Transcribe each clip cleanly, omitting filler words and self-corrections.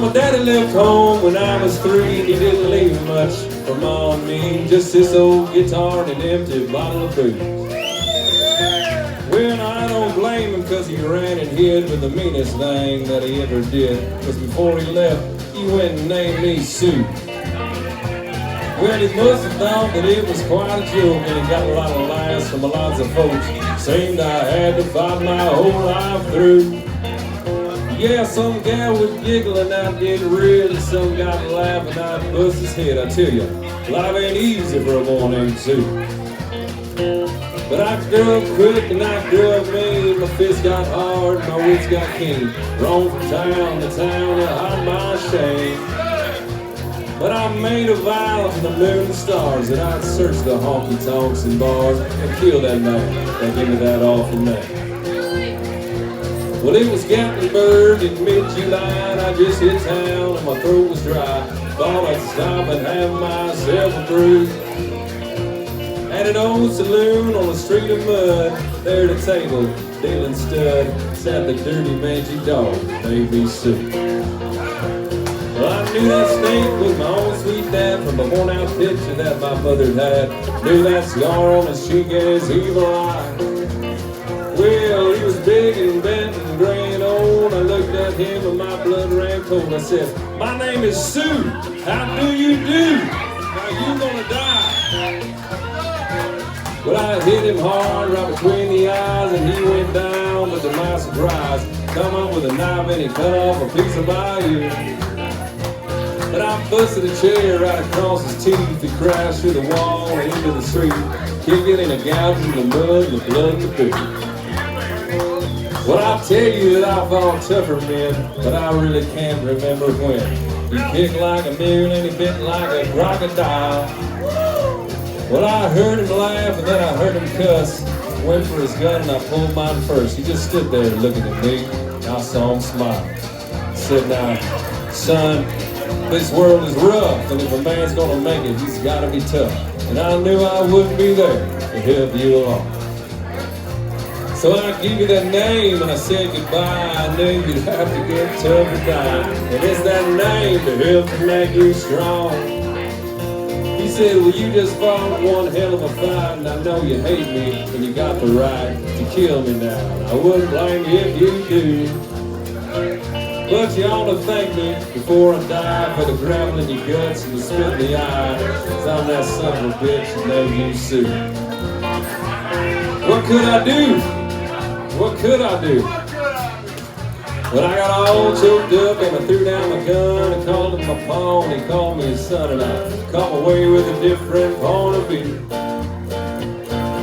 my daddy left home when I was 3, and he didn't leave much for Mom and me. Just this old guitar and an empty bottle of booze. Well, I don't blame him, cause he ran and hid, but the meanest thing that he ever did was before he left, he went and named me Sue. Well, he must have thought that it was quite a joke, and he got a lot of laughs from lots of folks. Seemed I had to fight my whole life through. Yeah, some gal would giggle and I did really. Some guy would laugh and I'd bust his head. I tell you, life ain't easy for a boy named Sue. But I grew up quick and I grew up mean. My fists got hard, my wits got keen. Roamed from town to town to hide my shame. But I made a vow to the moon and stars that I'd search the honky-tonks and bars and kill that man that gave me that awful name. Well, it was Gatlinburg in mid-July, and I just hit town and my throat was dry. Thought I'd stop and have myself a brew. At an old saloon on a street of mud, there at a table, dealing stud, sat the dirty mangy dog, baby Sue. Well, I knew that snake was my own sweet dad from a worn-out picture that my mother had. Knew that scar on his cheek and his evil eye. Well, he was big and bent and gray and old. I looked at him and my blood ran cold. I said, "My name is Sue. How do you do? Now you gonna die." Well, I hit him hard right between the eyes and he went down, but to my surprise, come up with a knife and he cut off a piece of my ear. But I busted a chair right across his teeth. He crashed through the wall and into the street, kicking and a gouging the mud and the blood and the poo. Well, I'll tell you that I fought tougher men, but I really can't remember when. He kicked like a mule and he bit like a crocodile. Well, I heard him laugh and then I heard him cuss. Went for his gun and I pulled mine first. He just stood there looking at me and I saw him smile. I said, "Now, son, this world is rough, and if a man's gonna make it, he's gotta be tough." And I knew I wouldn't be there to help you along. So I gave you that name and I said goodbye. I knew you'd have to get tough to die. And it's that name to help to make you strong. He said, "Well, you just fought one hell of a fight, and I know you hate me, and you got the right to kill me now. And I wouldn't blame you if you do. But you ought to thank me before I die for the gravel in your guts and the spit in the eye. 'Cause I'm that son of a bitch named you Sue." What could I do? What could I do? Well, I got all choked up and I threw down my gun and called him my pawn. He called me his son and I caught my way with a different point of view.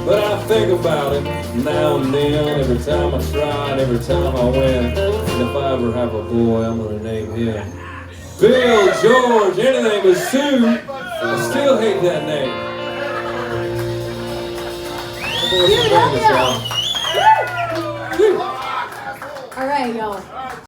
But I think about it now and then, every time I try and every time I win. And if I ever have a boy, I'm gonna name him Bill, George, anything but Sue. I still hate that name. All right, y'all.